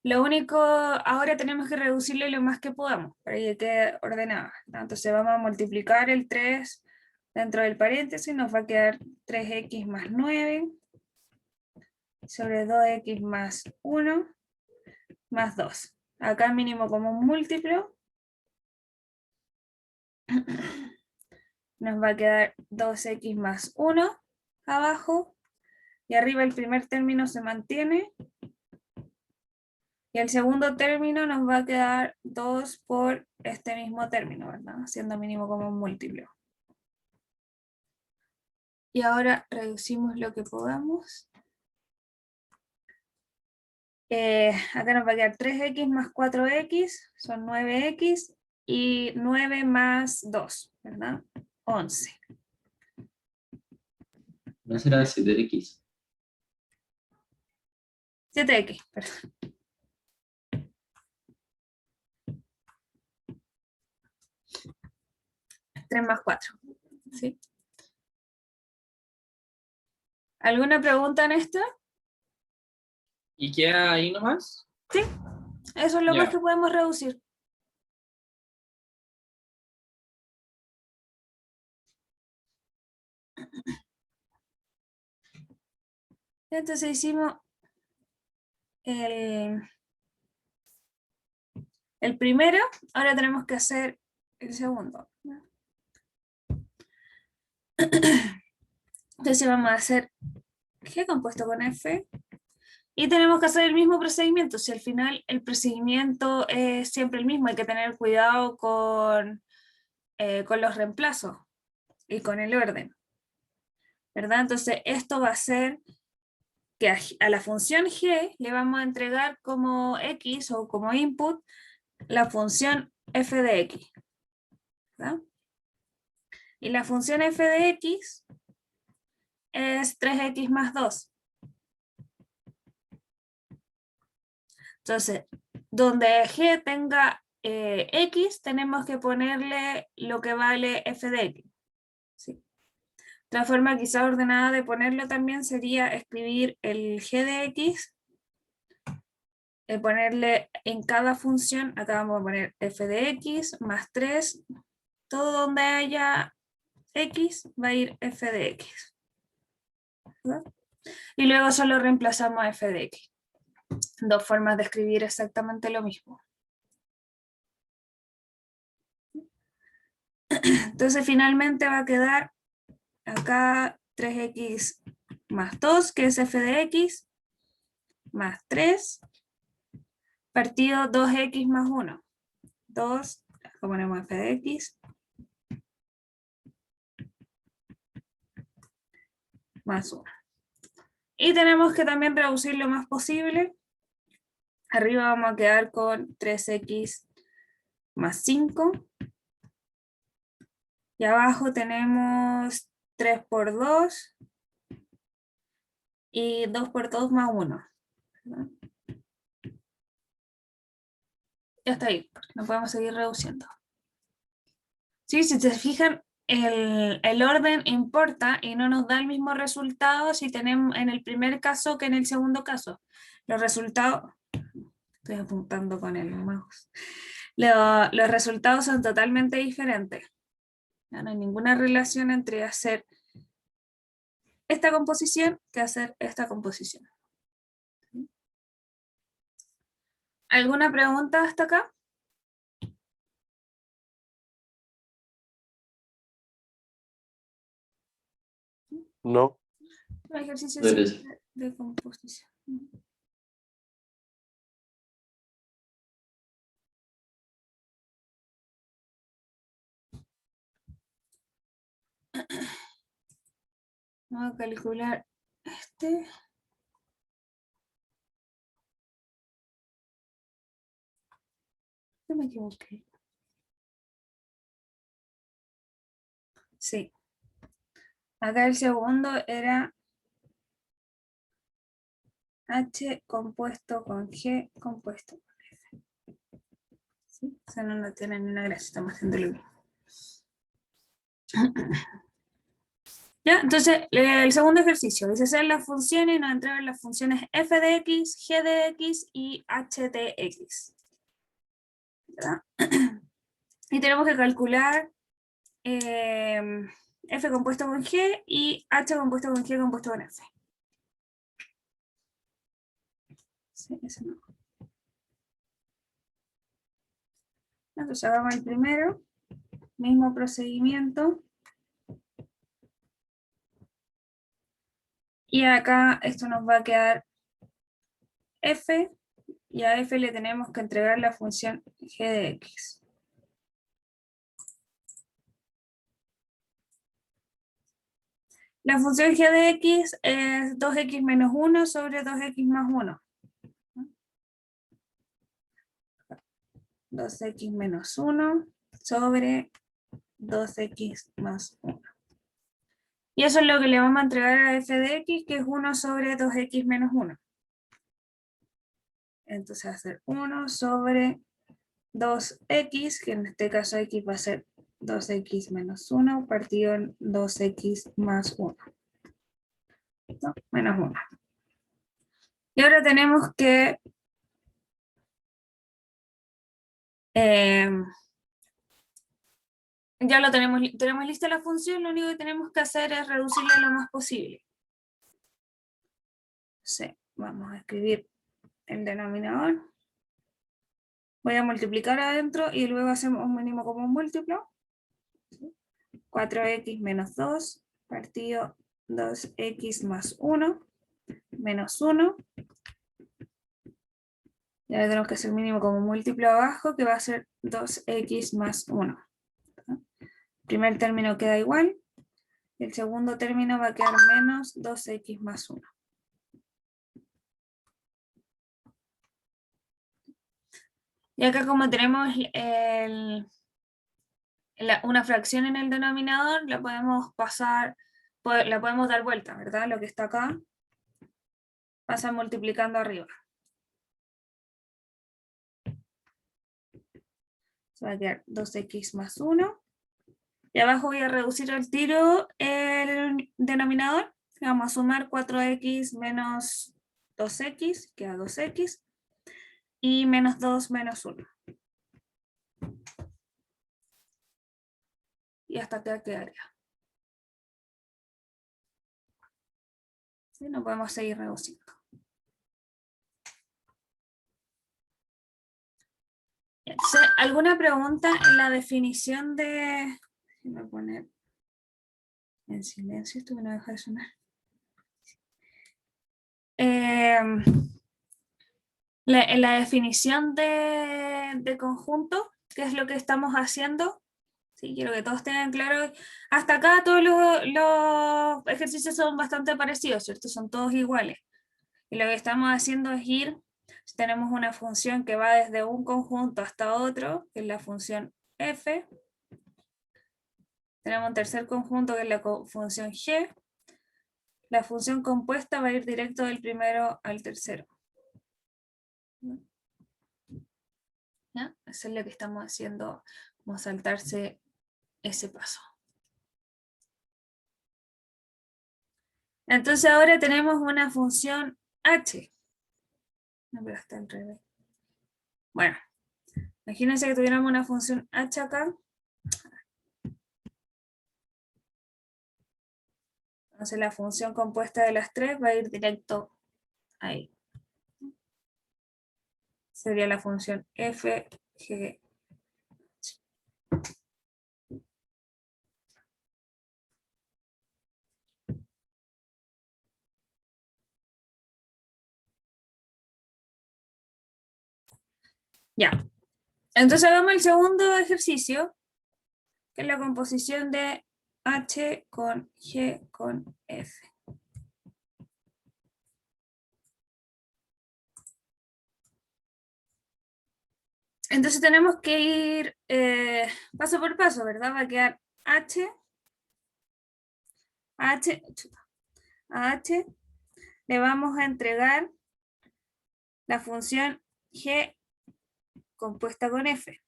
Lo único, ahora tenemos que reducirlo lo más que podamos, para que quede ordenado. Entonces vamos a multiplicar el 3 dentro del paréntesis, nos va a quedar 3x más 9 sobre 2x más 1 más 2. Acá mínimo como un múltiplo nos va a quedar 2x más 1 abajo, y arriba el primer término se mantiene, y el segundo término nos va a quedar 2 por este mismo término, ¿verdad? Haciendo mínimo como un múltiplo. Y ahora reducimos lo que podamos. Acá nos va a quedar 3x más 4x, son 9x, y 9 más 2, ¿verdad? 11. ¿No será 7x? 7x, perdón. 3 más 4. ¿Sí? ¿Alguna pregunta en esto? ¿Y queda ahí nomás? Sí, eso es lo más Ya. que podemos reducir. Entonces hicimos el primero, ahora tenemos que hacer el segundo. Entonces vamos a hacer G compuesto con F, y tenemos que hacer el mismo procedimiento. Si al final el procedimiento es siempre el mismo, hay que tener cuidado con los reemplazos y con el orden, ¿verdad? Entonces esto va a ser que a la función G le vamos a entregar como X o como input la función f de X, ¿verdad? Y la función f de X es 3x más 2. Entonces, donde G tenga X, tenemos que ponerle lo que vale f de X. ¿Sí? Otra forma quizá ordenada de ponerlo también sería escribir el G de X, ponerle en cada función, acá vamos a poner f de X más 3, todo donde haya X va a ir f de X. ¿Verdad? Y luego solo reemplazamos f de X. Dos formas de escribir exactamente lo mismo. Entonces finalmente va a quedar acá 3x más 2, que es f de X, más 3, partido 2x más 1. 2, acá ponemos f de X, más 1. Y tenemos que también reducir lo más posible. Arriba vamos a quedar con 3x más 5. Y abajo tenemos 3 por 2 y 2 por 2 más 1. ¿Verdad? Ya está ahí, no podemos seguir reduciendo. Sí, si se fijan, el orden importa y no nos da el mismo resultado si tenemos en el primer caso que en el segundo caso. Los resultados, estoy apuntando con el mouse, los resultados son totalmente diferentes. No hay ninguna relación entre hacer esta composición que hacer esta composición. ¿Alguna pregunta hasta acá? No. Ejercicio Gracias. de composición. Vamos a calcular este. ¿Qué me equivoqué? Sí. Acá el segundo era H compuesto con G compuesto con F. ¿Sí? O sea, no tiene ni una gracia, estamos haciendo lo mismo. ¿Ya? Entonces, el segundo ejercicio dice hacer las funciones y nos entregan las funciones f de x, g de x y h de x. ¿Verdad? Y tenemos que calcular f compuesto con g y h compuesto con g compuesto con f. Sí, ese no. Entonces hagamos el primero, mismo procedimiento. Y acá esto nos va a quedar f, y a f le tenemos que entregar la función g de x. La función g de x es 2x menos 1 sobre 2x más 1. 2x menos 1 sobre 2x más 1. Y eso es lo que le vamos a entregar a f de x, que es 1 sobre 2x menos 1. Entonces va a ser 1 sobre 2x, que en este caso x va a ser 2x menos 1 partido en 2x más 1. ¿No? Menos 1. Y ahora tenemos que ya lo tenemos lista la función, lo único que tenemos que hacer es reducirla lo más posible. Sí, vamos a escribir el denominador. Voy a multiplicar adentro y luego hacemos un mínimo común múltiplo. 4x menos 2 partido 2x más 1 menos 1. Y ahora tenemos que hacer mínimo común múltiplo abajo, que va a ser 2x más 1. El primer término queda igual. El segundo término va a quedar menos 2x más 1. Y acá como tenemos una fracción en el denominador, la podemos pasar, la podemos dar vuelta, ¿verdad? Lo que está acá pasa multiplicando arriba. Se va a quedar 2x más 1. Y abajo voy a reducir al tiro el denominador. Vamos a sumar 4x menos 2x, queda 2x. Y menos 2 menos 1. Y hasta acá quedaría. ¿Sí? No podemos seguir reduciendo. Entonces, ¿alguna pregunta en la definición de... Déjenme poner en silencio esto que no deja de sonar. En la definición de conjunto, ¿qué es lo que estamos haciendo? Sí, quiero que todos tengan claro. Hasta acá todos los ejercicios son bastante parecidos, ¿cierto? Son todos iguales. Y lo que estamos haciendo es ir, si tenemos una función que va desde un conjunto hasta otro, que es la función f. Tenemos un tercer conjunto que es la función g. La función compuesta va a ir directo del primero al tercero. ¿Ya? Eso es lo que estamos haciendo, como saltarse ese paso. Entonces ahora tenemos una función h. No, pero está al revés. Bueno, imagínense que tuviéramos una función h acá. Entonces la función compuesta de las tres va a ir directo ahí. Sería la función f, g. Ya. Entonces hagamos el segundo ejercicio, que es la composición de h con g con f. Entonces tenemos que ir paso por paso, ¿verdad? Va a quedar h, a h le vamos a entregar la función g compuesta con f.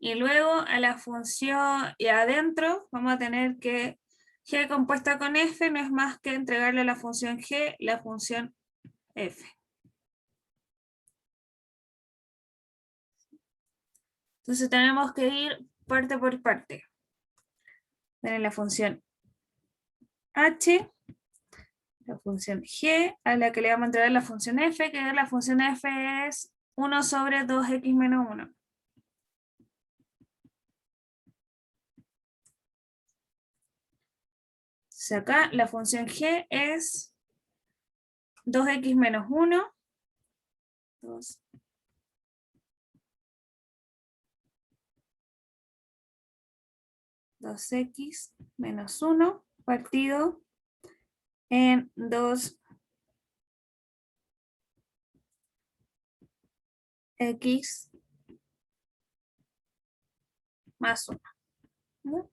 Y luego a la función, y adentro vamos a tener que g compuesta con f no es más que entregarle a la función g la función f. Entonces tenemos que ir parte por parte. Tenemos la función h, la función g, a la que le vamos a entregar la función f, que la función f es 1 sobre 2x menos 1. Entonces acá la función g es 2x menos 1, 2x menos 1 partido en 2x más 1. ¿No?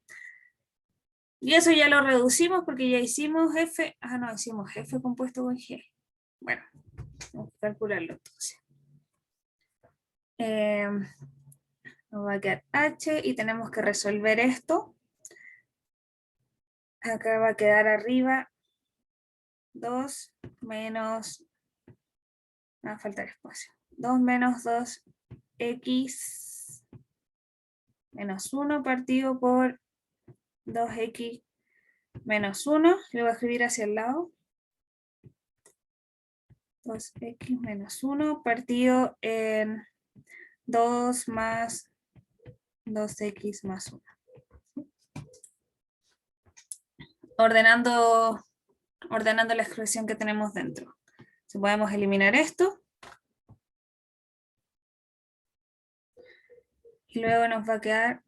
Y eso ya lo reducimos porque ya hicimos f, no, hicimos f compuesto con g. Bueno, vamos a calcularlo entonces. Nos va a quedar h y tenemos que resolver esto. Acá va a quedar arriba 2 menos, me va a faltar espacio, 2 menos 2x menos 1 partido por 2x menos 1, le voy a escribir hacia el lado, 2x menos 1 partido en 2 más 2x más 1. Ordenando la expresión que tenemos dentro. Si podemos eliminar esto. Y luego nos va a quedar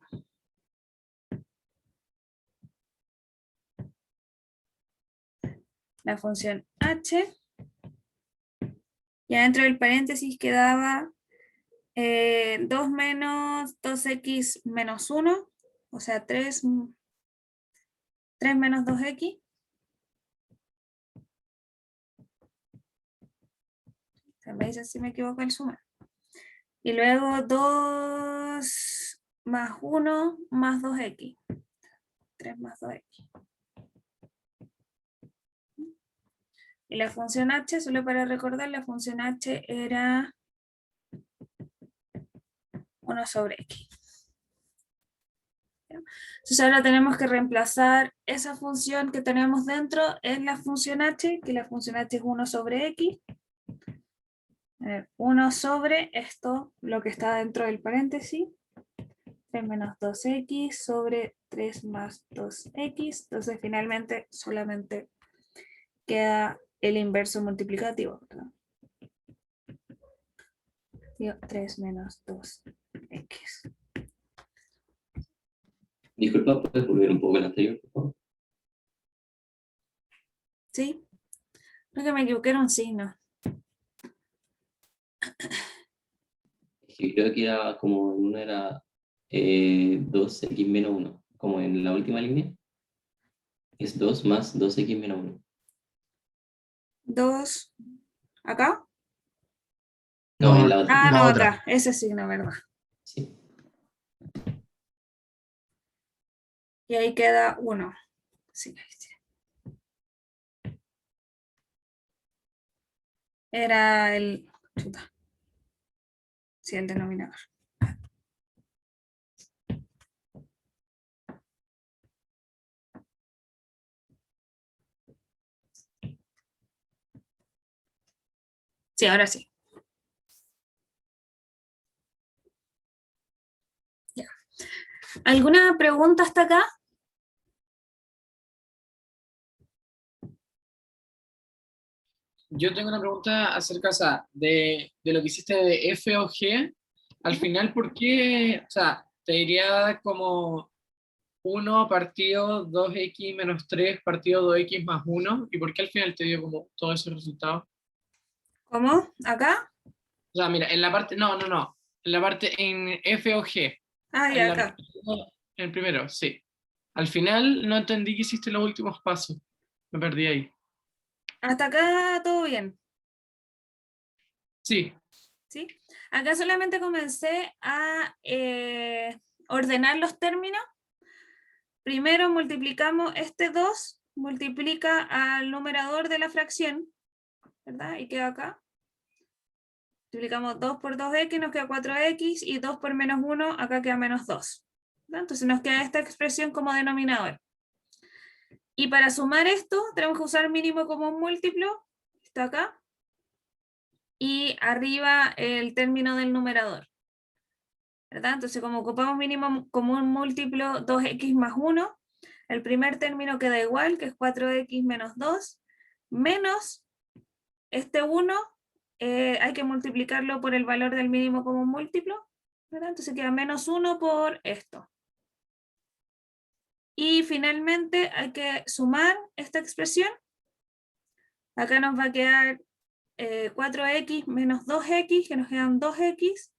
la función h. Y adentro del paréntesis quedaba 2 menos 2x menos 1, o sea, 3 menos 2x. Me dice si me equivoco el suma. Y luego 2 más 1 más 2x. 3 más 2x. Y la función h, solo para recordar, la función h era 1 sobre x. Entonces ahora tenemos que reemplazar esa función que tenemos dentro en la función h, que la función h es 1 sobre x. 1 sobre esto, lo que está dentro del paréntesis, 3 menos 2x sobre 3 más 2x. Entonces finalmente solamente queda el inverso multiplicativo, ¿verdad? 3 menos 2x. Disculpa, ¿puedes volver un poco el anterior, por favor? ¿Sí? Creo que me equivoqué, era un signo. Es que creo que era como en una era 2x menos 1, como en la última línea. Es 2 más 2x menos 1. 2, ¿acá? No, en la otra. Ah, La no, otra. acá, ese signo, ¿verdad? Sí. Y ahí queda 1. Sí, ahí sí. Era el... Sí, el denominador. Sí, ahora sí. Ya. ¿Alguna pregunta hasta acá? Yo tengo una pregunta acerca, o sea, de lo que hiciste de F o G. Al final, ¿por qué? O sea, te diría como 1 partido 2x menos 3 partido 2x más 1. ¿Y por qué al final te dio como todos esos resultados? ¿Cómo? ¿Acá? O sea, mira, en la parte, no. En la parte en F o G. Ah, En ya, la, acá. en el primero, sí. Al final no entendí que hiciste los últimos pasos. Me perdí ahí. Hasta acá todo bien, Sí, ¿sí? Acá solamente comencé a ordenar los términos, primero multiplicamos este 2, multiplica al numerador de la fracción, ¿verdad? Y queda acá. Multiplicamos 2 por 2x, nos queda 4x, y 2 por menos 1, acá queda menos 2. ¿Verdad? Entonces nos queda esta expresión como denominador. Y para sumar esto, tenemos que usar mínimo común múltiplo, está acá, y arriba el término del numerador, ¿verdad? Entonces, como ocupamos mínimo común múltiplo 2x más 1, el primer término queda igual, que es 4x menos 2, menos este 1, hay que multiplicarlo por el valor del mínimo común múltiplo, ¿verdad? Entonces queda menos 1 por esto. Y finalmente hay que sumar esta expresión. Acá nos va a quedar 4x menos 2x, que nos quedan 2x,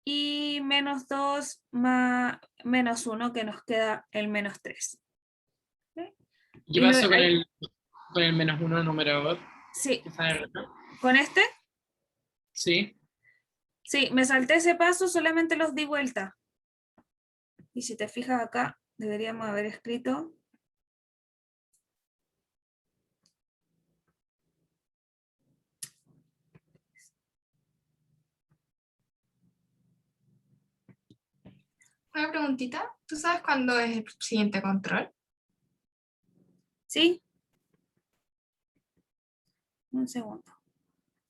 y menos 2 más menos 1, que nos queda el menos 3. ¿Okay? ¿Qué pasó con el menos 1 numerador? Sí, ¿Que está en el otro? con este, Sí. sí, me salté ese paso, solamente los di vuelta. Y si te fijas acá, deberíamos haber escrito... Una preguntita, ¿tú sabes cuándo es el siguiente control? ¿Sí? Un segundo.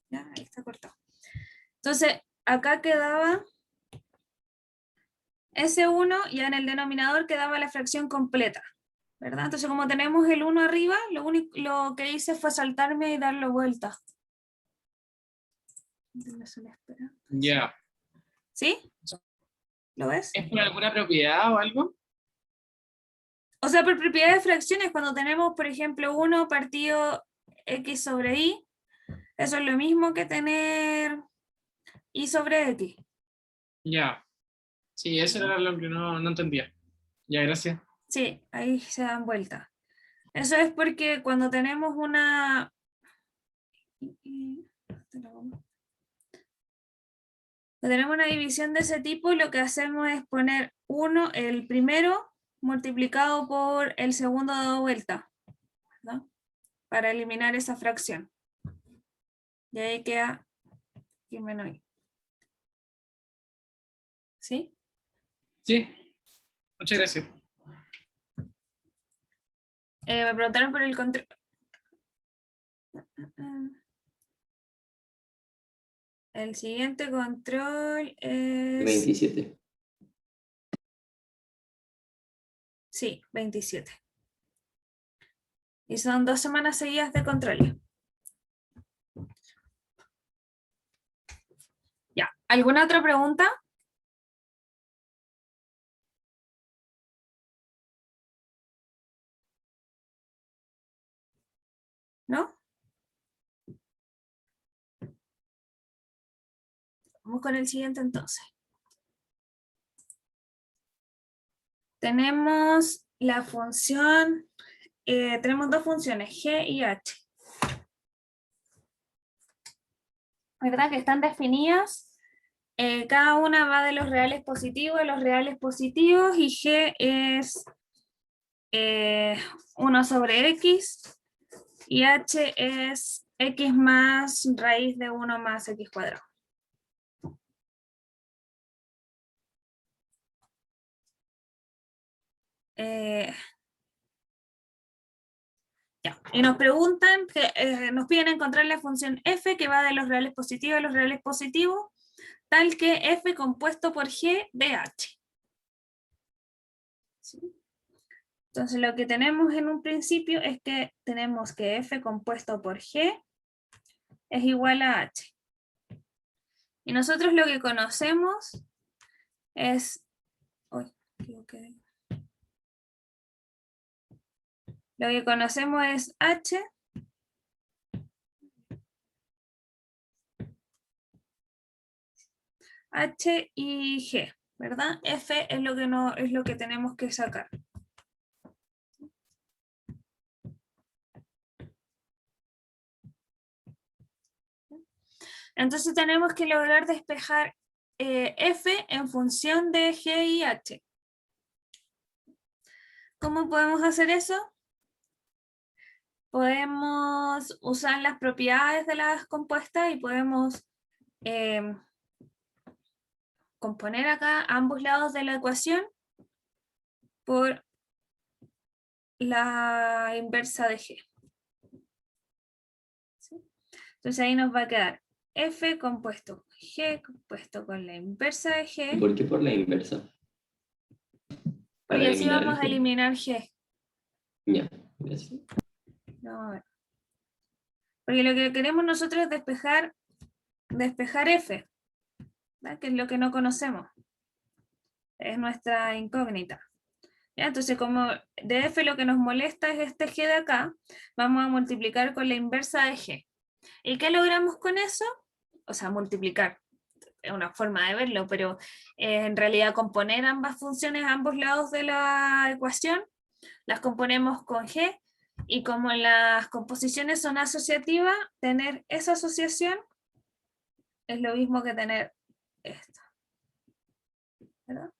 Ya, ahí está cortado. Entonces, acá quedaba S1, ya en el denominador quedaba la fracción completa, ¿verdad? Entonces, como tenemos el 1 arriba, lo que hice fue saltarme y darle vuelta. Ya. ¿Sí? ¿Lo ves? ¿Es por alguna propiedad o algo? O sea, por propiedad de fracciones, cuando tenemos, por ejemplo, 1 partido x sobre y, eso es lo mismo que tener y sobre x. Ya. Sí, eso era lo que no entendía. Ya, gracias. Sí, ahí se dan vuelta. Eso es porque cuando tenemos una... Cuando tenemos una división de ese tipo, lo que hacemos es poner 1, el primero, multiplicado por el segundo dado vuelta, ¿no? Para eliminar esa fracción. Y ahí queda y menos y. ¿Sí? Sí. Muchas gracias. Me preguntaron por el control. El siguiente control es... 27. Sí, 27. Y son 2 semanas seguidas de control. Ya. ¿Alguna otra pregunta? ¿No? Vamos con el siguiente entonces. Tenemos la función, tenemos dos funciones, g y h. ¿Verdad? Que están definidas. Cada una va de los reales positivos a los reales positivos y g es 1 sobre x y h es x más raíz de 1 más x cuadrado. Ya. Y nos preguntan, nos piden encontrar la función f que va de los reales positivos a los reales positivos, tal que f compuesto por g de h. ¿Sí? Entonces lo que tenemos en un principio es que tenemos que f compuesto por g es igual a h. Y nosotros lo que conocemos es... Lo que conocemos es h y g, ¿verdad? F es lo que no es lo que tenemos que sacar. Entonces tenemos que lograr despejar f en función de g y h. ¿Cómo podemos hacer eso? Podemos usar las propiedades de las compuestas y podemos componer acá ambos lados de la ecuación por la inversa de g. ¿Sí? Entonces ahí nos va a quedar f compuesto con g compuesto con la inversa de ¿Y g, por qué por la inversa? porque así eliminar vamos a el G. eliminar g. Ya, gracias. Vamos a ver. Porque lo que queremos nosotros es despejar f, ¿verdad? Que es lo que no conocemos. Es nuestra incógnita. ¿Ya? Entonces, como de f lo que nos molesta es este g de acá, vamos a multiplicar con la inversa de g. ¿Y qué logramos con eso? O sea, multiplicar. Es una forma de verlo, pero en realidad componer ambas funciones a ambos lados de la ecuación, las componemos con g, y como las composiciones son asociativas, tener esa asociación es lo mismo que tener esto. ¿Verdad?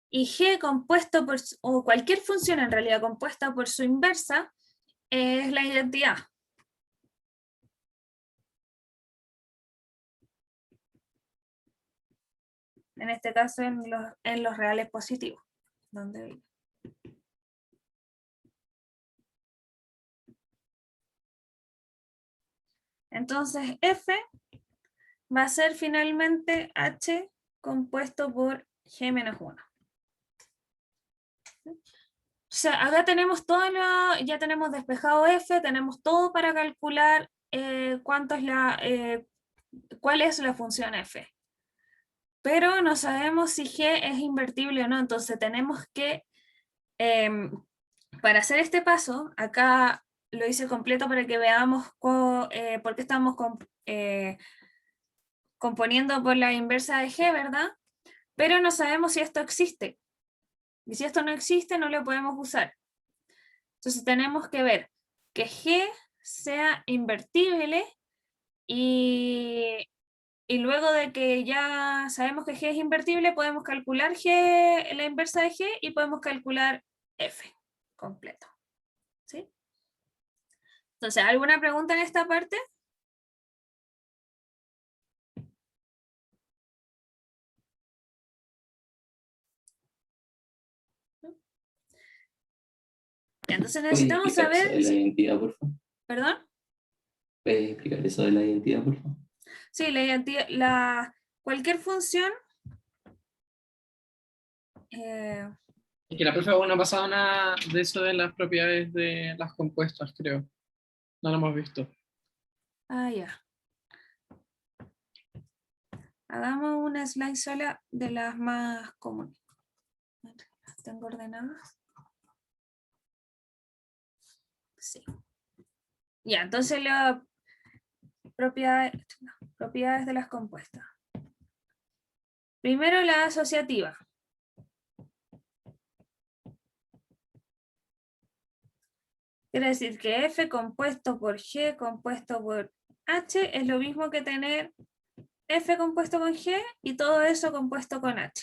Y g compuesto por, o cualquier función en realidad compuesta por su inversa, es la identidad. En este caso en los reales positivos. ¿Dónde viene? Entonces f va a ser finalmente h compuesto por g menos 1. O sea, acá tenemos todo, ya tenemos despejado f, tenemos todo para calcular cuál es la función f. Pero no sabemos si g es invertible o no, entonces tenemos que, para hacer este paso, acá lo hice completo para que veamos por qué estamos componiendo por la inversa de g, ¿verdad? Pero no sabemos si esto existe. Y si esto no existe, no lo podemos usar. Entonces tenemos que ver que g sea invertible y luego de que ya sabemos que g es invertible, podemos calcular g, la inversa de g, y podemos calcular f completo. ¿Sí? Entonces, ¿alguna pregunta en esta parte? Ya, entonces ¿Puedes necesitamos explicar eso saber de la identidad, por favor? ¿Perdón? ¿Puedes explicar eso de la identidad, por favor? Sí, cualquier función Y que la profe aún no ha pasado nada de eso de las propiedades de las compuestas, creo. No lo hemos visto. ya. Hagamos una slide sola de las más comunes. ¿Las tengo ordenadas? Sí. Ya, entonces las propiedades de las compuestas. Primero la asociativa. Quiere decir que f compuesto por g compuesto por h es lo mismo que tener f compuesto con g y todo eso compuesto con h.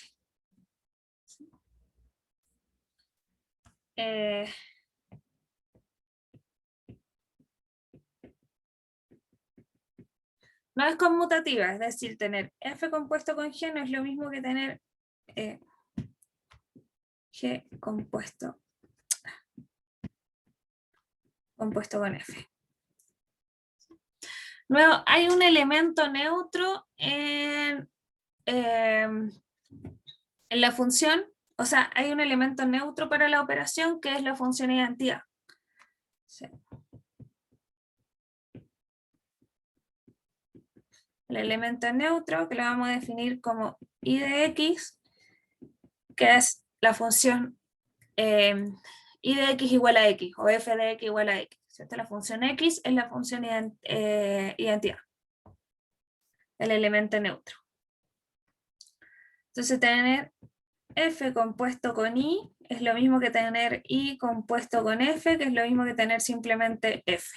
No es conmutativa, es decir, tener f compuesto con g no es lo mismo que tener g compuesto con f. Luego, hay un elemento neutro en la función, o sea, hay un elemento neutro para la operación que es la función identidad. Sí. El elemento neutro que lo vamos a definir como y de x, que es la función y de x igual a x, o f de x igual a x. ¿Cierto? La función x es la función identidad, el elemento neutro. Entonces tener F compuesto con I es lo mismo que tener I compuesto con F, que es lo mismo que tener simplemente F.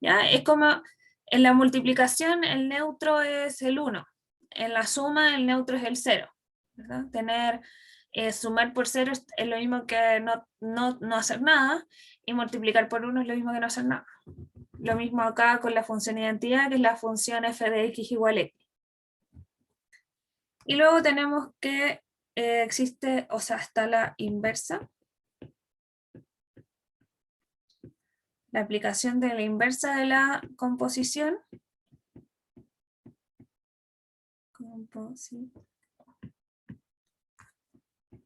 ¿Ya? Es como en la multiplicación el neutro es el 1, en la suma el neutro es el 0. ¿Verdad? Sumar por 0 es lo mismo que no hacer nada, y multiplicar por 1 es lo mismo que no hacer nada. Lo mismo acá con la función identidad, que es la función f de x igual a x. Y luego tenemos que existe, o sea, está la inversa. La aplicación de la inversa de la composición.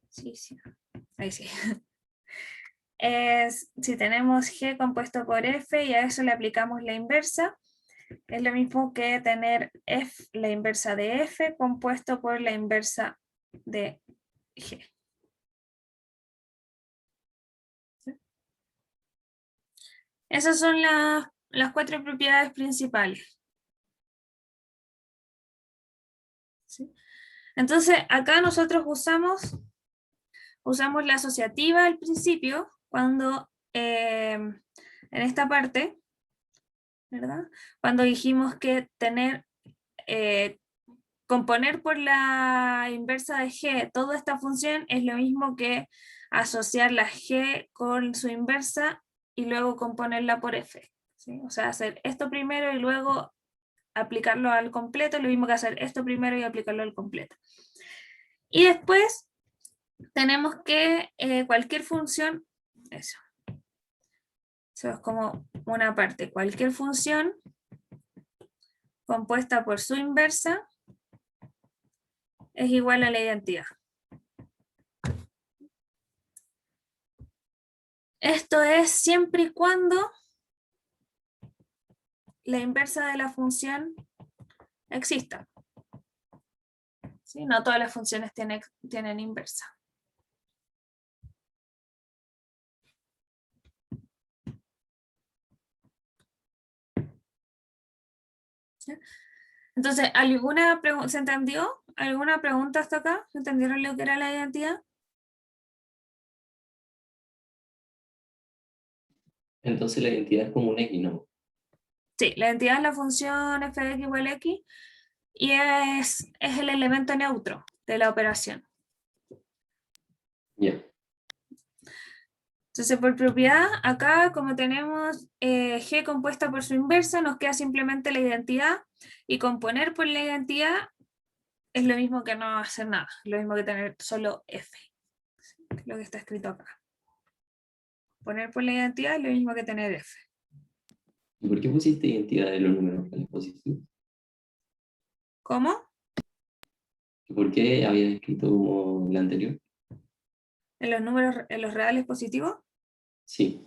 Sí. Ahí sí. Es, si tenemos G compuesto por F y a eso le aplicamos la inversa, es lo mismo que tener F, la inversa de F compuesto por la inversa de G. ¿Sí? Esas son las 4 propiedades principales. ¿Sí? Entonces, acá nosotros usamos la asociativa al principio, cuando en esta parte, ¿verdad? Cuando dijimos que componer por la inversa de G toda esta función es lo mismo que asociar la G con su inversa y luego componerla por F. ¿Sí? O sea, hacer esto primero y luego aplicarlo al completo, lo mismo que hacer esto primero y aplicarlo al completo. Y después tenemos que cualquier función, eso es como una parte, cualquier función compuesta por su inversa es igual a la identidad. Esto es siempre y cuando la inversa de la función exista. ¿Sí? No todas las funciones tienen inversa. ¿Sí? Entonces, ¿se entendió? ¿Alguna pregunta hasta acá? ¿Entendieron lo que era la identidad? Entonces la identidad es como un X, ¿no? Sí, la identidad es la función f de x igual a x y es el elemento neutro de la operación. Ya. Entonces, por propiedad, acá como tenemos G compuesta por su inversa, nos queda simplemente la identidad, y componer por la identidad es lo mismo que no hacer nada, lo mismo que tener solo F, lo que está escrito acá. Poner por la identidad es lo mismo que tener F. ¿Y por qué pusiste identidad de los números reales positivos? ¿Cómo? ¿Y por qué habías escrito como el anterior? En los reales positivos, Sí.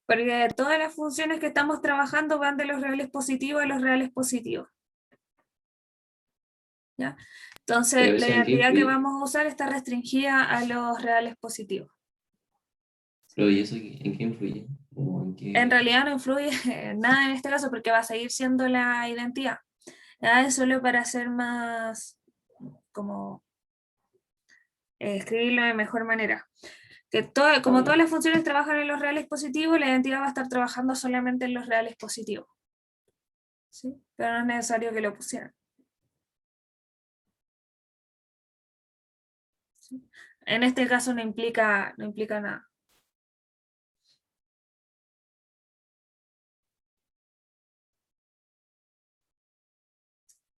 porque todas las funciones que estamos trabajando van de los reales positivos a los reales positivos. ¿Ya? Entonces, Pero la eso en qué identidad que influye. vamos a usar está restringida a los reales positivos. Pero ¿y eso en qué influye? Como en En qué... realidad no influye nada en este caso porque va a seguir siendo la identidad. ¿Ya? Es solo para hacer más, como escribirlo de mejor manera. Como todas las funciones trabajan en los reales positivos, la identidad va a estar trabajando solamente en los reales positivos. ¿Sí? Pero no es necesario que lo pusieran. ¿Sí? En este caso no implica nada.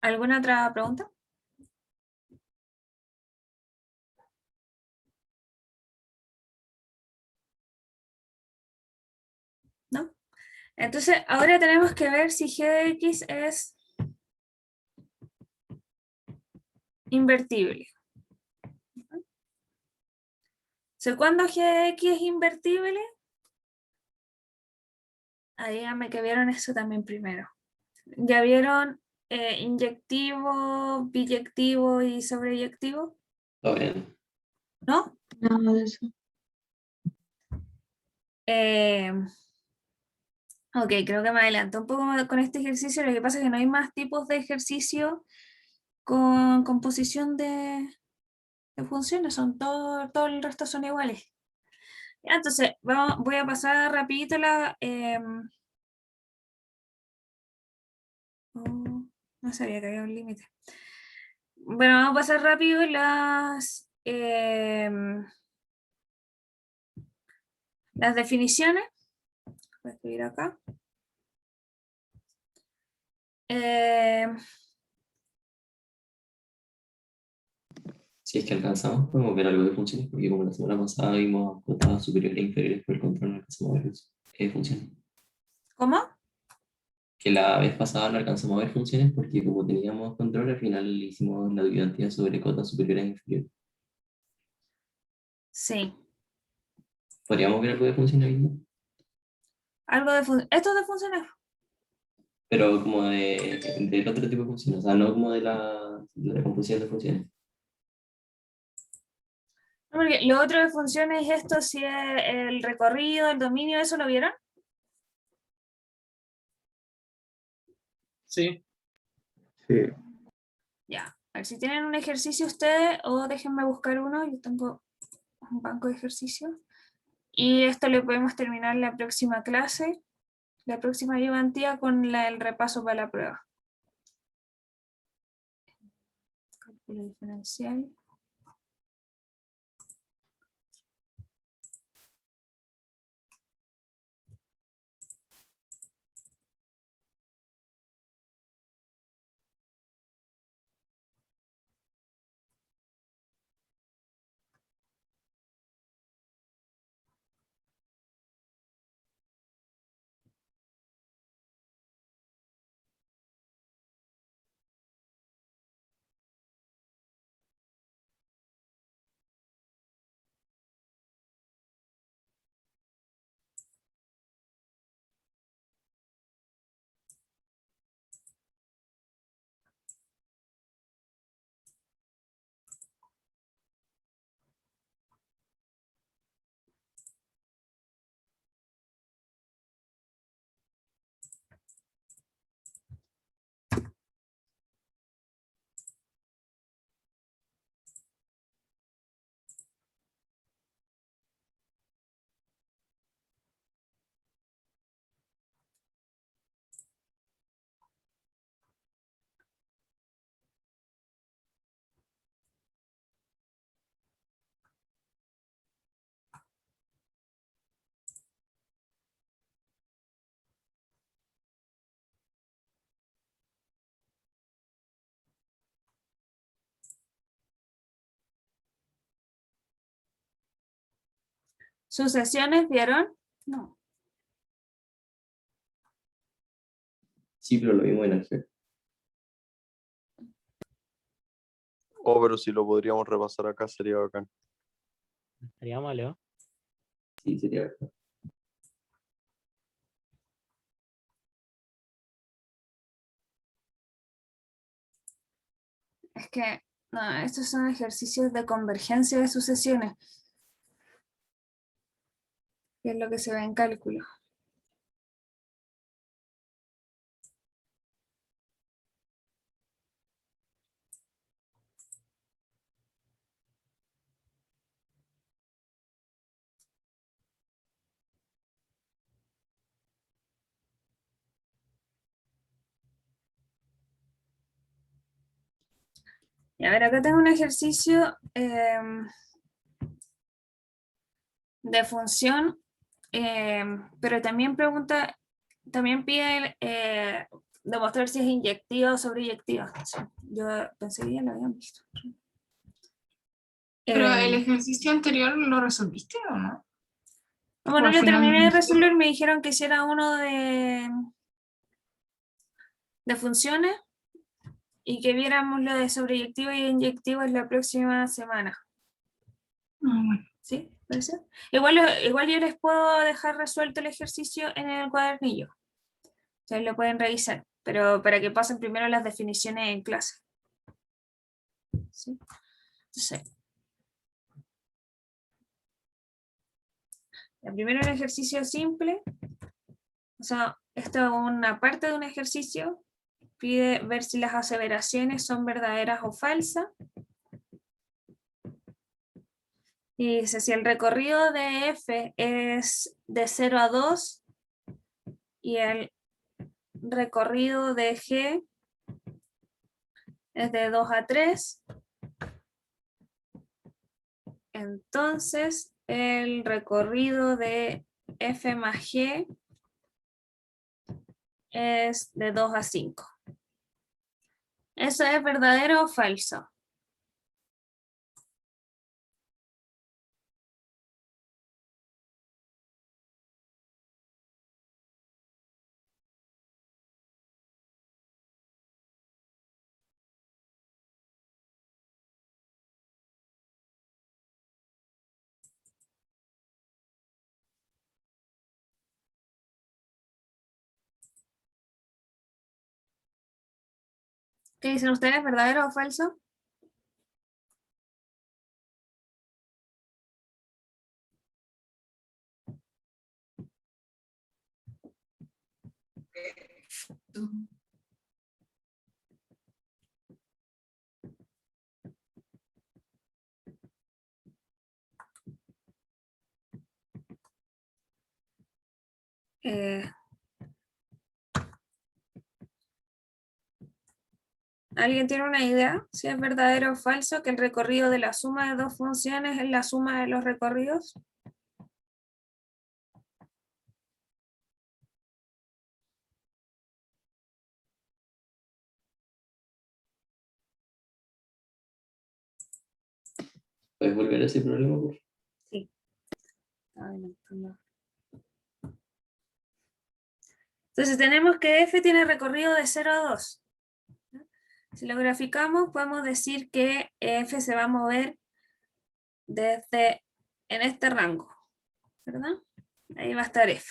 ¿Alguna otra pregunta? ¿No? Entonces, ahora tenemos que ver si g de x es invertible. ¿Cuándo g de x es invertible? Ahí díganme que vieron eso también primero. ¿Ya vieron inyectivo, biyectivo y sobreyectivo? Está bien. ¿No? Nada de eso. Ok, creo que me adelanto un poco con este ejercicio. Lo que pasa es que no hay más tipos de ejercicio con composición de de funciones, son todo el resto son iguales. Ya, entonces, voy a pasar rapidito oh, no sabía que había un límite. Bueno, vamos a pasar rápido las definiciones. Voy a escribir acá. Si es que alcanzamos, podemos ver algo de funciones, porque como la semana pasada vimos cotas superiores e inferiores por el control, no alcanzamos a ver funciones. ¿Cómo? Que la vez pasada no alcanzamos a ver funciones porque como teníamos control, al final hicimos la ayudantía sobre cotas superiores e inferiores. Sí. ¿Podríamos ver algo de funcionalidad? Algo de esto es de funciones. Pero como del otro tipo de funciones, o sea, no como de la composición de funciones. No, porque lo otro de funciones es esto, si es el recorrido, el dominio, ¿eso lo vieron? Sí. Sí. Ya. A ver si tienen un ejercicio ustedes o déjenme buscar uno. Yo tengo un banco de ejercicios. Y esto lo podemos terminar la próxima clase, la próxima ayudantía con el repaso para la prueba. Cálculo diferencial. ¿Sucesiones vieron? No. Sí, pero lo vimos en el G. Oh, pero si lo podríamos repasar acá sería bacán. Estaría malo. Sí, sería verdad. Es que no, estos son ejercicios de convergencia de sucesiones, que es lo que se ve en cálculo. Y a ver, acá tengo un ejercicio de función, pero también también pide demostrar si es inyectiva o sobreyectiva. Sí, yo pensé que ya lo habían visto. Pero el Eh, ejercicio anterior lo resolviste o no? bueno, al lo final terminé de no. resolver, me dijeron que hiciera uno de funciones y que viéramos lo de sobreyectivo y inyectivo en la próxima semana. Bueno. ¿Sí? ¿Parece? Igual yo les puedo dejar resuelto el ejercicio en el cuadernillo. Ustedes lo pueden revisar, pero para que pasen primero las definiciones en clase. ¿Sí? Entonces, primero un ejercicio simple. O sea, esto es una parte de un ejercicio. Pide ver si las aseveraciones son verdaderas o falsas. Y dice, si el recorrido de F es de 0 a 2 y el recorrido de G es de 2 a 3, entonces el recorrido de F más G es de 2 a 5. ¿Eso es verdadero o falso? ¿Qué dicen ustedes? ¿Verdadero o falso? ¿Alguien tiene una idea si es verdadero o falso que el recorrido de la suma de dos funciones es la suma de los recorridos? ¿Puedes volver a ese problema, por favor? Sí. Entonces tenemos que F tiene recorrido de 0 a 2. Si lo graficamos, podemos decir que F se va a mover desde en este rango, ¿verdad? Ahí va a estar F.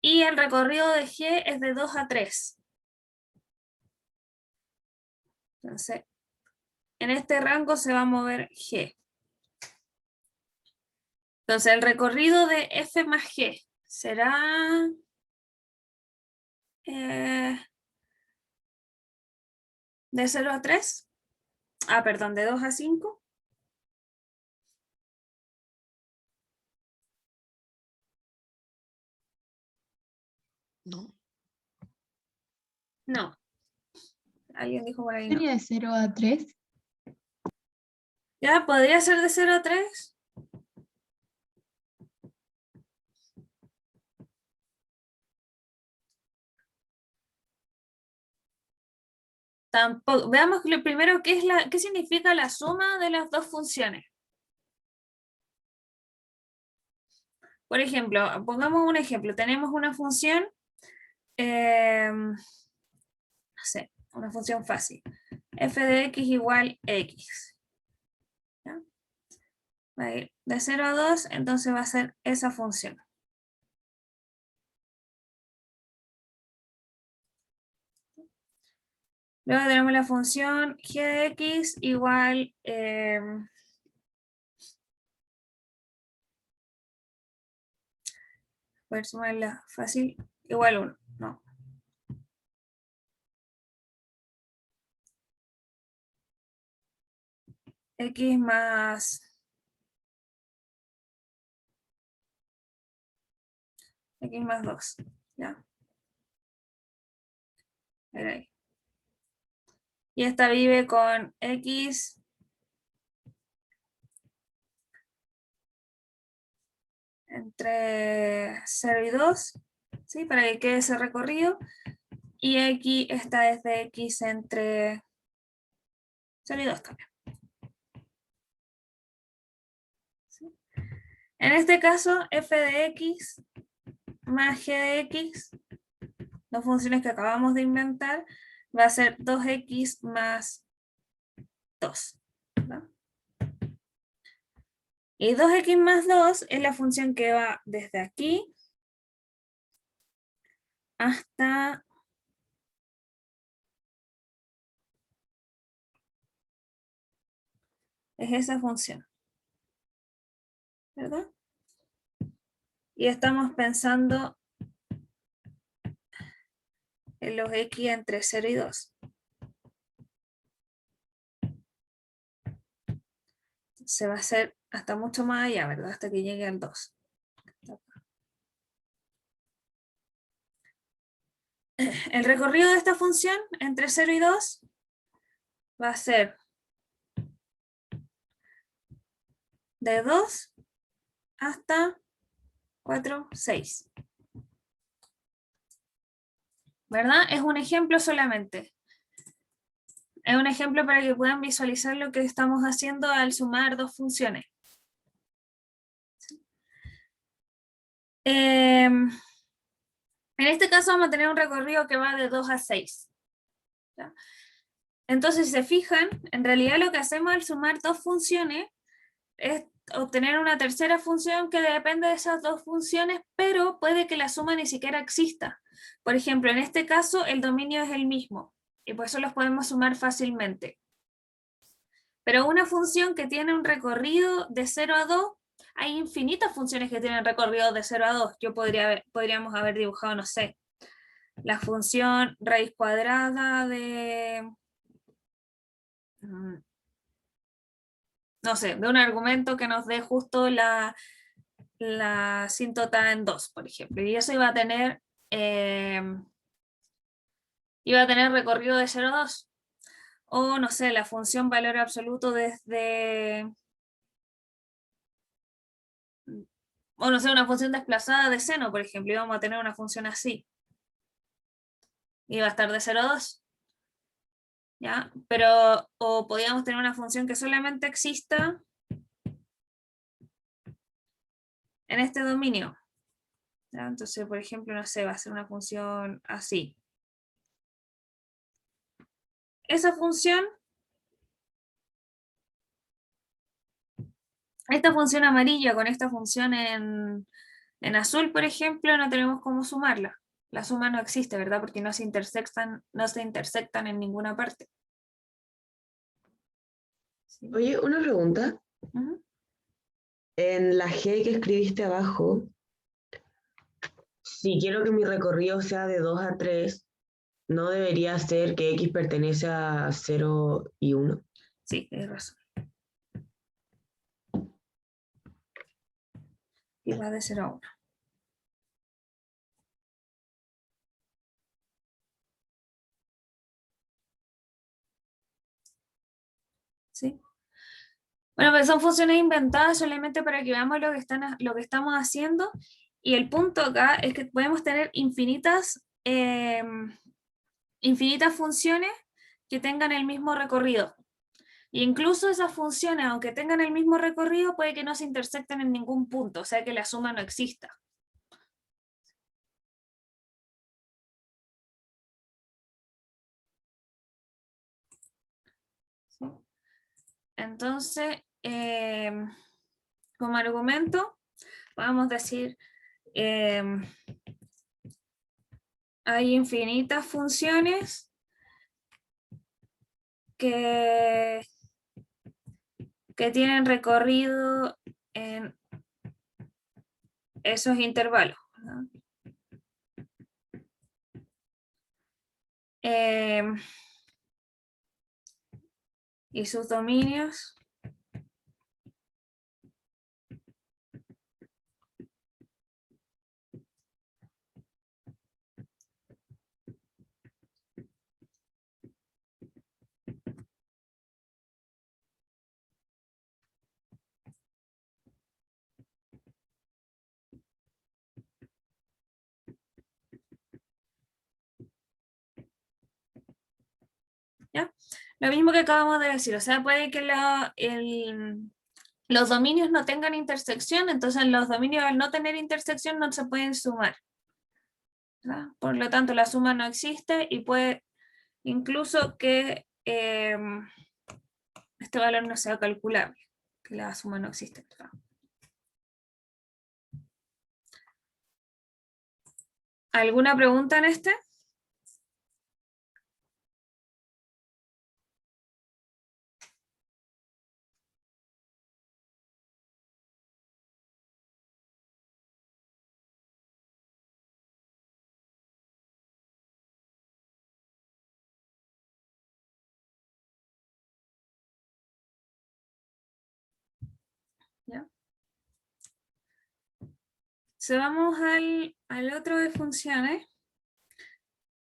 Y el recorrido de G es de 2 a 3. Entonces, en este rango se va a mover G. Entonces, el recorrido de F más G será de 0 a 3. Ah, perdón, de 2 a 5. No. No. Alguien dijo por ahí no. ¿Sería de 0 a 3? ¿Ya? ¿Podría ser de 0 a 3? Tampoco. Veamos lo primero qué significa la suma de las dos funciones. Por ejemplo, pongamos un ejemplo. Tenemos una función, no sé, una función fácil. F de x igual x. ¿Ya? Va a ir de 0 a 2, entonces va a ser esa función. Luego tenemos la función g de x igual poder sumarla fácil, igual 1. No. X más X más 2. ¿Ya? Ahí. Y esta vive con X entre 0 y 2, ¿sí? Para que quede ese recorrido. Y X está desde X entre 0 y 2 también. ¿Sí? En este caso, f de x más g de x, dos funciones que acabamos de inventar, va a ser 2x más 2. ¿verdad? Y 2x más 2 es la función que va desde aquí hasta es esa función, ¿verdad? Y estamos pensando en los x entre 0 y 2. se va a hacer hasta mucho más allá, ¿verdad? Hasta que llegue al 2. El recorrido de esta función entre 0 y 2 va a ser de 2 hasta 4, 6. ¿Verdad? Es un ejemplo solamente. Es un ejemplo para que puedan visualizar lo que estamos haciendo al sumar dos funciones. En este caso vamos a tener un recorrido que va de 2 a 6. ¿Ya? Entonces, si se fijan, en realidad lo que hacemos al sumar dos funciones es obtener una tercera función que depende de esas dos funciones, pero puede que la suma ni siquiera exista. Por ejemplo, en este caso el dominio es el mismo y por eso los podemos sumar fácilmente. Pero una función que tiene un recorrido de 0 a 2, hay infinitas funciones que tienen recorrido de 0 a 2. Podríamos haber dibujado, no sé, la función raíz cuadrada de, no sé, de un argumento que nos dé justo la asíntota en 2, por ejemplo. Y eso iba a tener recorrido de 0 a 2. O, no sé, la función valor absoluto desde... O, no sé, una función desplazada de seno, por ejemplo. Íbamos a tener una función así. Iba a estar de 0 a 2. ¿Ya? Pero, o podíamos tener una función que solamente exista en este dominio. ¿Ya? Entonces, por ejemplo, no sé, va a ser una función así. Esa función, esta función amarilla con esta función en azul, por ejemplo, no tenemos cómo sumarla. La suma no existe, ¿verdad? Porque no se intersectan en ninguna parte. ¿Sí? Oye, una pregunta. Ujú. En la G que escribiste abajo, si quiero que mi recorrido sea de 2 a 3, ¿no debería ser que X pertenece a 0 y 1? Sí, tienes razón. Y va de 0 a 1. ¿Sí? Bueno, pues son funciones inventadas solamente para que veamos lo que estamos haciendo. Y el punto acá es que podemos tener infinitas funciones que tengan el mismo recorrido. E incluso esas funciones, aunque tengan el mismo recorrido, puede que no se intersecten en ningún punto, o sea que la suma no exista. ¿Sí? Entonces, como argumento, podemos decir, hay infinitas funciones que tienen recorrido en esos intervalos, ¿no? Y sus dominios ¿ya? Lo mismo que acabamos de decir, o sea, puede que los dominios no tengan intersección, entonces los dominios al no tener intersección no se pueden sumar, ¿verdad? Por lo tanto, la suma no existe y puede incluso que este valor no sea calculable, que la suma no existe, ¿verdad? ¿Alguna pregunta en este? ¿Ya? Si vamos al otro de funciones,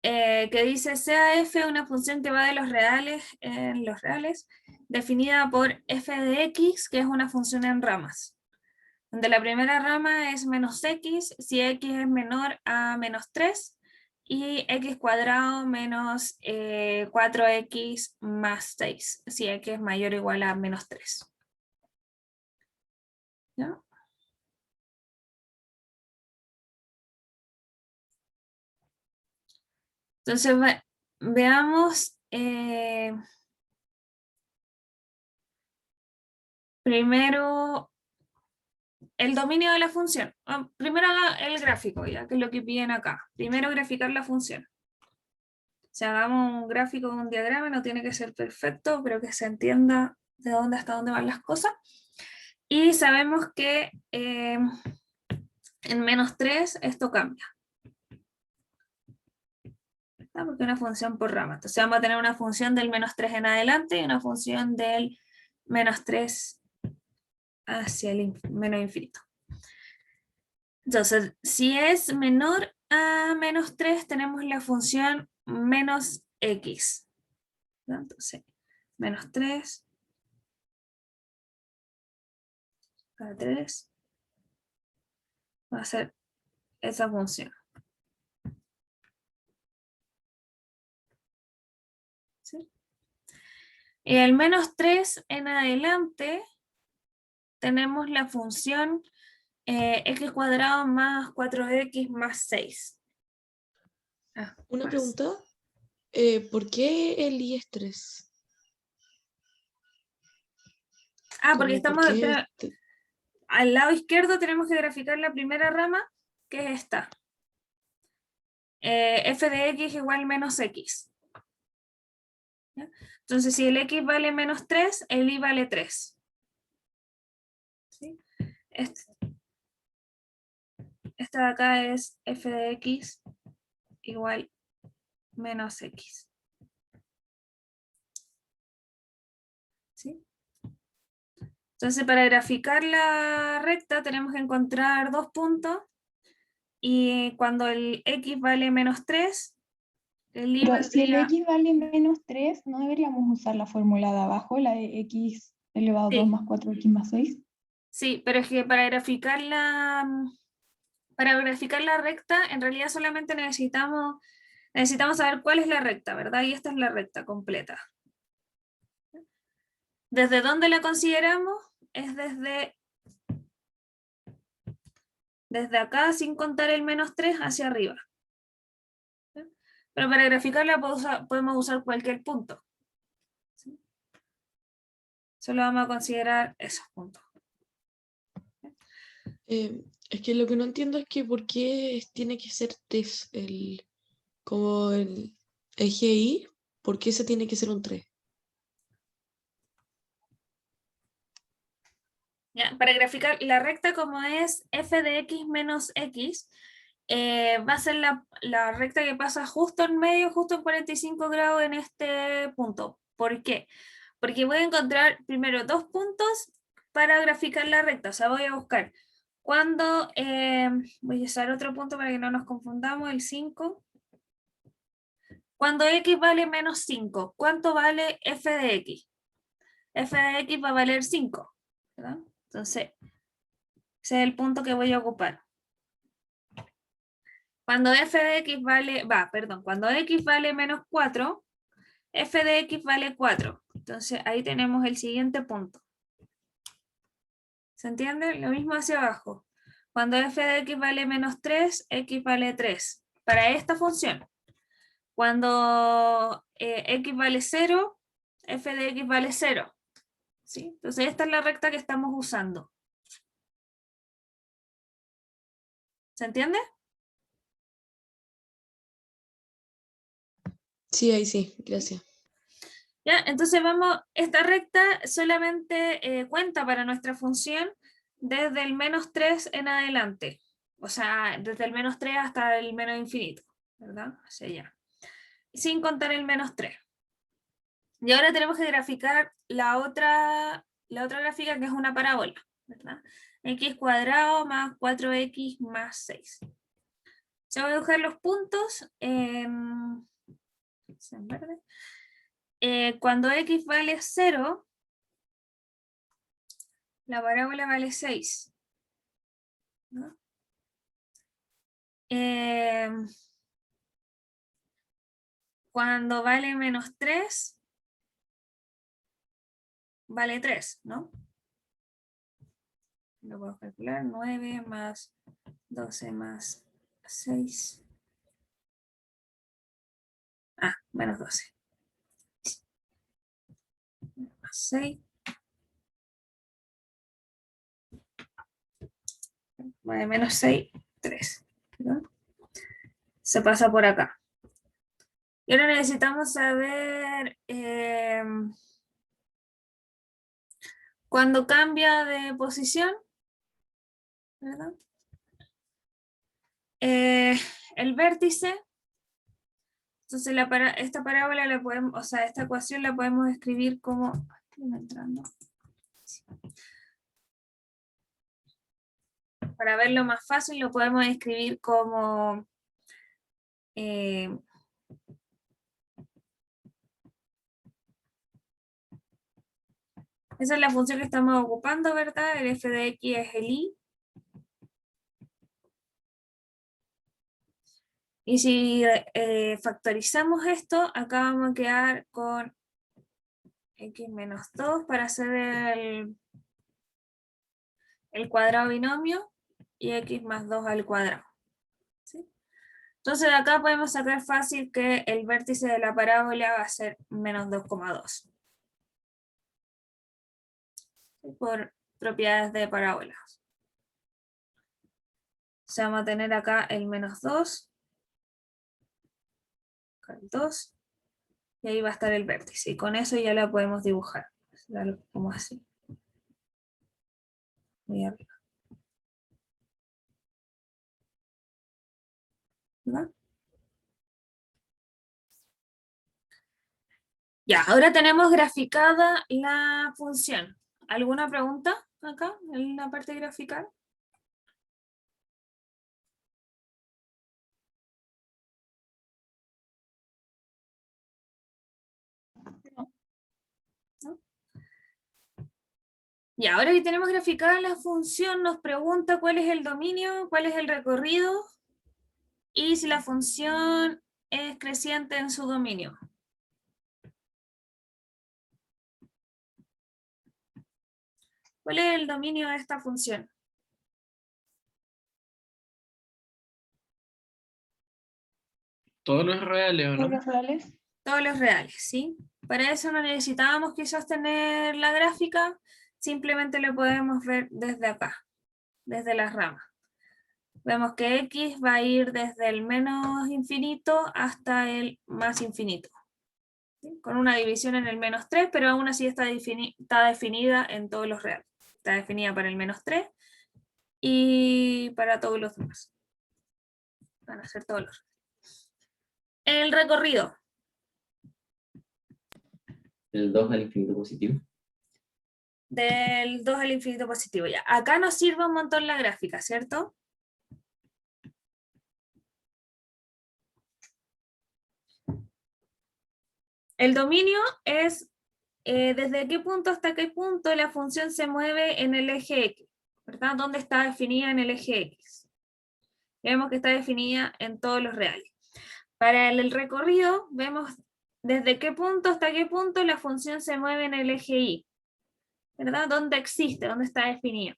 que dice sea f una función que va de los reales en los reales, definida por f de x, que es una función en ramas, donde la primera rama es menos x si x es menor a menos 3 y x cuadrado menos 4x más 6 si x es mayor o igual a menos 3. ¿Ya? Entonces veamos primero el dominio de la función. Primero haga el gráfico, ya que es lo que piden acá. Primero graficar la función. Si hagamos un gráfico, un diagrama, no tiene que ser perfecto, pero que se entienda de dónde hasta dónde van las cosas. Y sabemos que en menos 3 esto cambia. ¿Está? Porque es una función por rama. Entonces vamos a tener una función del menos 3 en adelante y una función del menos 3 hacia el menos infinito. Entonces, si es menor a menos 3, tenemos la función menos x. ¿No? Entonces, menos 3 a 3 va a ser esa función. ¿Sí? Y el menos 3 en adelante tenemos la función x cuadrado más 4x más 6. Una Más. pregunta, ¿por qué el i es 3? Porque estamos Qué al lado izquierdo tenemos que graficar la primera rama, que es esta. F de x igual menos x. ¿Ya? Entonces, si el x vale menos 3, el y vale 3. ¿Sí? Esta de acá es f de x igual menos x. ¿Sí? Entonces, para graficar la recta tenemos que encontrar dos puntos y cuando el x vale menos 3, el y Pero si el valdría... x vale menos 3, ¿no deberíamos usar la fórmula de abajo, la de x elevado a 2 Sí. más 4x más 6? Sí, pero es que para graficar la recta, en realidad solamente necesitamos saber cuál es la recta, ¿verdad? Y esta es la recta completa. ¿Desde dónde la consideramos? Es desde acá, sin contar el menos 3, hacia arriba. ¿Sí? Pero para graficarla podemos usar cualquier punto. ¿Sí? Solo vamos a considerar esos puntos. es que lo que no entiendo es que por qué tiene que ser 3 como el eje y, ¿por qué ese tiene que ser un 3? ¿Ya? Para graficar la recta, como es f de x menos x, va a ser la recta que pasa justo en medio, justo en 45 grados en este punto. ¿Por qué? Porque voy a encontrar primero dos puntos para graficar la recta. O sea, voy a buscar cuando, voy a usar otro punto para que no nos confundamos, el 5. Cuando x vale menos 5, ¿cuánto vale f de x? F de x va a valer 5, ¿verdad? Entonces, ese es el punto que voy a ocupar. Cuando f de x cuando x vale menos 4, f de x vale 4. Entonces ahí tenemos el siguiente punto. ¿Se entiende? Lo mismo hacia abajo. Cuando f de x vale menos 3, x vale 3. Para esta función. Cuando x vale 0, f de x vale 0. ¿Sí? Entonces esta es la recta que estamos usando. ¿Se entiende? Sí, ahí sí, gracias. ¿Ya? Entonces esta recta solamente cuenta para nuestra función desde el menos 3 en adelante. O sea, desde el menos 3 hasta el menos infinito, ¿verdad? Hacia allá. Sin contar el menos 3. Y ahora tenemos que graficar la otra gráfica, que es una parábola, ¿verdad? X cuadrado más 4x más 6. Yo voy a dibujar los puntos en verde. Cuando x vale 0, la parábola vale 6. ¿No? Cuando vale menos 3, vale 3, ¿no? Lo puedo calcular, 9 más 12 más 6. Menos 12. Más 6. Menos 6, 3. ¿No? Se pasa por acá. Y ahora necesitamos saber cuando cambia de posición, ¿verdad? El vértice. Entonces esta parábola la podemos, o sea, esta ecuación la podemos escribir como, para verlo más fácil lo podemos escribir como esa es la función que estamos ocupando, ¿verdad? El f de x es el y. Y si factorizamos esto, acá vamos a quedar con x menos 2 para hacer el cuadrado binomio y x más 2 al cuadrado. ¿Sí? Entonces de acá podemos sacar fácil que el vértice de la parábola va a ser menos 2,2. Por propiedades de parábolas. O sea, vamos a tener acá el menos 2, acá el 2, y ahí va a estar el vértice. Y con eso ya la podemos dibujar. Como así. Muy arriba. ¿verdad? Ya, ahora tenemos graficada la función. ¿Alguna pregunta acá en la parte grafical? ¿No? Y ahora que tenemos graficada la función, nos pregunta cuál es el dominio, cuál es el recorrido y si la función es creciente en su dominio. ¿Cuál es el dominio de esta función? Todos los reales, ¿o ¿Todos no? los reales? Todos los reales, ¿sí? Para eso no necesitábamos quizás tener la gráfica, simplemente lo podemos ver desde acá, desde las ramas. Vemos que x va a ir desde el menos infinito hasta el más infinito. ¿Sí? Con una división en el menos 3, pero aún así está definida en todos los reales. Está definida para el menos 3 y para todos los demás. Van a ser todos los reales. El recorrido. El 2 al infinito positivo. Del 2 al infinito positivo. Ya. Acá nos sirve un montón la gráfica, ¿cierto? El dominio es desde qué punto hasta qué punto la función se mueve en el eje X, ¿verdad? ¿Dónde está definida en el eje X? Vemos que está definida en todos los reales. Para el recorrido, vemos desde qué punto hasta qué punto la función se mueve en el eje Y, ¿verdad? ¿Dónde existe? ¿Dónde está definida?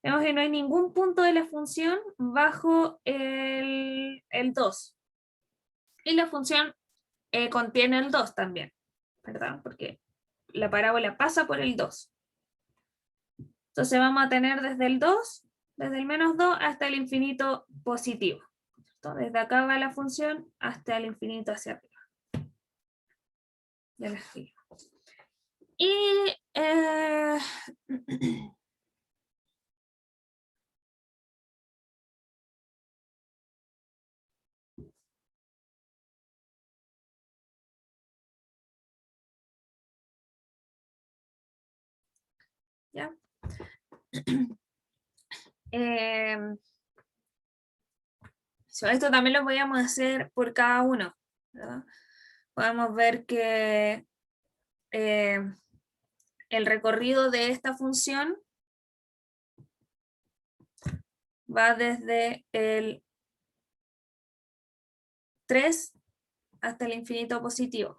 Vemos que no hay ningún punto de la función bajo el 2. Y la función contiene el 2 también, ¿verdad? Porque la parábola pasa por el 2. Entonces vamos a tener desde el 2, desde el menos 2 hasta el infinito positivo. Entonces, desde acá va la función hasta el infinito hacia arriba. Ya la escribo. Y ¿ya? Esto también lo podíamos hacer por cada uno, ¿verdad? Podemos ver que el recorrido de esta función va desde el 3 hasta el infinito positivo.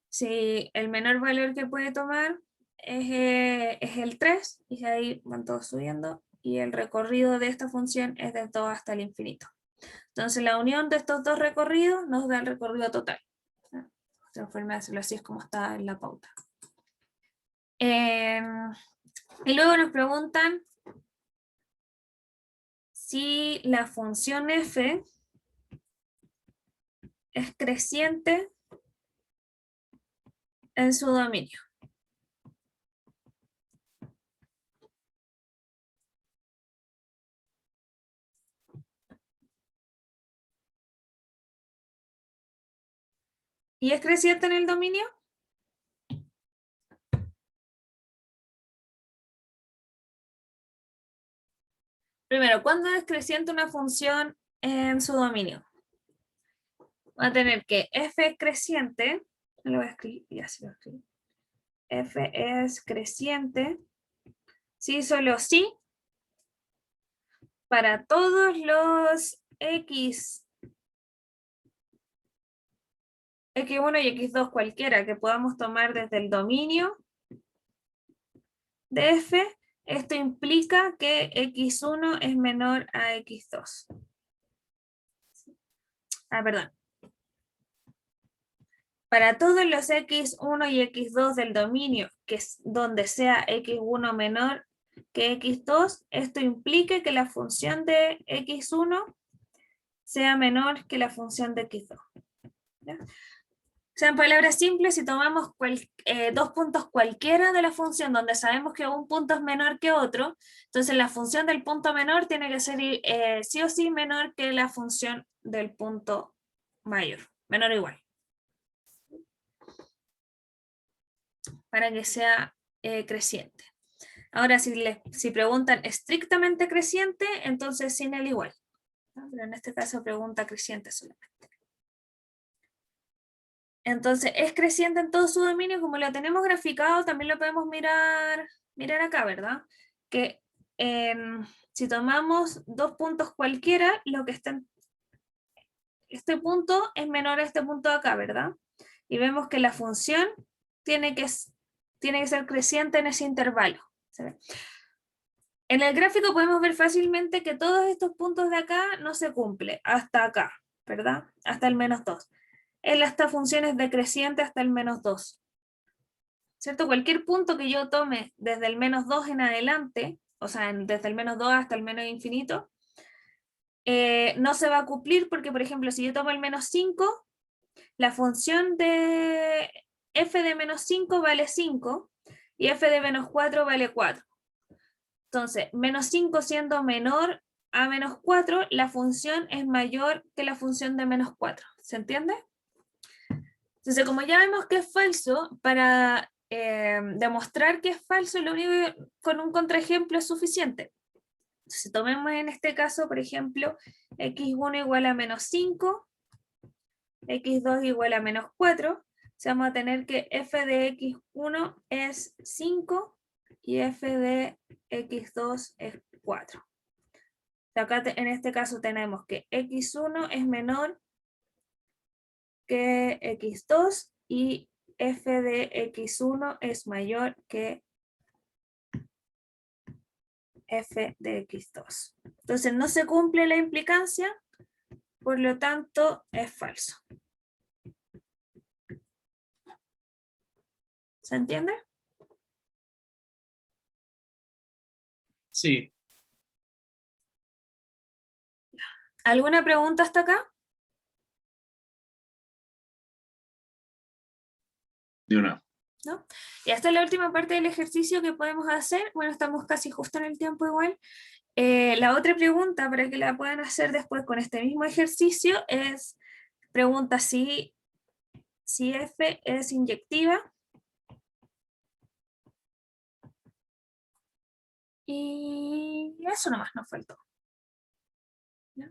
Si el menor valor que puede tomar es el 3, y ahí van todos subiendo, y el recorrido de esta función es de 2 hasta el infinito. Entonces la unión de estos dos recorridos nos da el recorrido total. Otra forma de hacerlo así es como está en la pauta. Y luego nos preguntan si la función f es creciente en su dominio. ¿Y es creciente en el dominio? Primero, ¿cuándo es creciente una función en su dominio? Va a tener que f es creciente, lo voy a escribir, ya se lo escribí. F es creciente, sí, solo sí, para todos los x, x1 y x2 cualquiera que podamos tomar desde el dominio de f, esto implica que x1 es menor a x2. Perdón. Para todos los x1 y x2 del dominio, que es donde sea x1 menor que x2, esto implica que la función de x1 sea menor que la función de x2. ¿Ya? O sea, en palabras simples, si tomamos dos puntos cualquiera de la función donde sabemos que un punto es menor que otro, entonces la función del punto menor tiene que ser sí o sí menor que la función del punto mayor, menor o igual. Para que sea creciente. Ahora, si preguntan estrictamente creciente, entonces sin el igual. ¿No? Pero en este caso pregunta creciente solamente. Entonces, es creciente en todo su dominio, como lo tenemos graficado, también lo podemos mirar acá, ¿verdad? Que si tomamos dos puntos cualquiera, lo que está en este punto es menor a este punto de acá, ¿verdad? Y vemos que la función tiene que ser creciente en ese intervalo. ¿Se ve? En el gráfico podemos ver fácilmente que todos estos puntos de acá no se cumplen hasta acá, ¿verdad? Hasta el -2. Esta función es decreciente hasta el -2. ¿Cierto? Cualquier punto que yo tome desde el -2 en adelante, o sea, desde el -2 hasta el menos infinito, no se va a cumplir porque, por ejemplo, si yo tomo el -5, la función de f de -5 vale 5 y f de -4 vale 4. Entonces, -5 siendo menor a -4, la función es mayor que la función de -4. ¿Se entiende? Entonces, como ya vemos que es falso, para demostrar que es falso, lo único que con un contraejemplo es suficiente. Si tomemos en este caso, por ejemplo, x1 igual a -5, x2 igual a -4, vamos a tener que f de x1 es 5 y f de x2 es 4. Acá en este caso tenemos que x1 es menor que x2 y f de x1 es mayor que f de x2. Entonces no se cumple la implicancia, por lo tanto es falso. ¿Se entiende? Sí. ¿Alguna pregunta hasta acá? De una. ¿No? Y esta es la última parte del ejercicio que podemos hacer. Bueno, estamos casi justo en el tiempo igual. La otra pregunta para que la puedan hacer después con este mismo ejercicio es, pregunta si F es inyectiva Y eso nomás nos faltó. ¿Ya?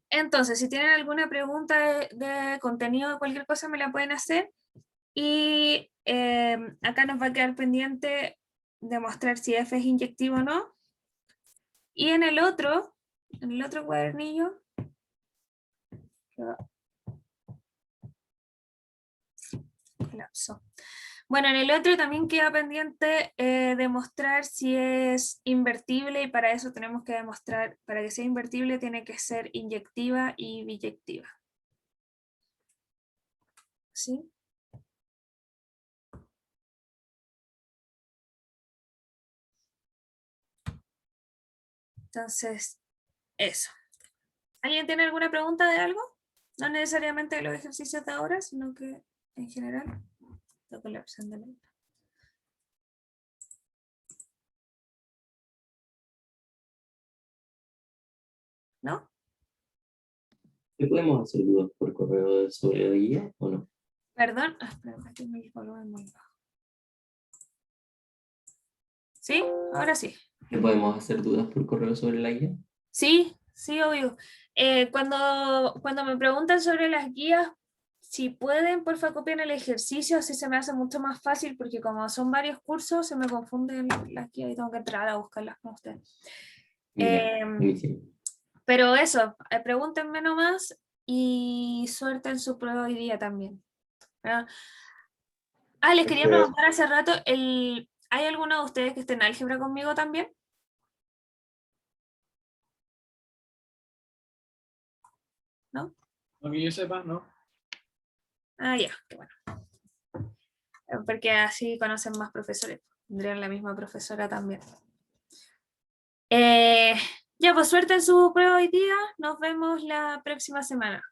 Entonces, si tienen alguna pregunta de contenido de cualquier cosa, me la pueden hacer. Y acá nos va a quedar pendiente demostrar si F es inyectivo o no. Y en el otro cuadernillo, colapsó. Bueno, en el otro también queda pendiente demostrar si es invertible, y para eso tenemos que demostrar, para que sea invertible tiene que ser inyectiva y biyectiva. ¿Sí? Entonces, eso. ¿Alguien tiene alguna pregunta de algo? No necesariamente de los ejercicios de ahora, sino que en general. Toco la opción de leer. ¿No? ¿Qué podemos hacer dudas por correo sobre la guía o no? Perdón. Espera, aquí mi volumen muy bajo. ¿Sí? Ahora sí. ¿Qué podemos hacer dudas por correo sobre la guía? Sí, sí, obvio. Cuando me preguntan sobre las guías, si pueden, porfa, copien el ejercicio, así se me hace mucho más fácil, porque como son varios cursos, se me confunden las guías y tengo que entrar a buscarlas con ustedes. Ya, buenísimo. Pero eso, pregúntenme nomás y suerte en su prueba hoy día también. ¿Verdad? Les quería preguntar hace rato, ¿hay alguno de ustedes que esté en álgebra conmigo también? ¿No? No que yo sepa, ¿no? Ah, ya, qué bueno. Porque así conocen más profesores. Tendrían la misma profesora también. Ya, pues suerte en su prueba hoy día. Nos vemos la próxima semana.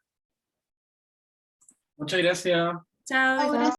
Muchas gracias. Chao. Ahora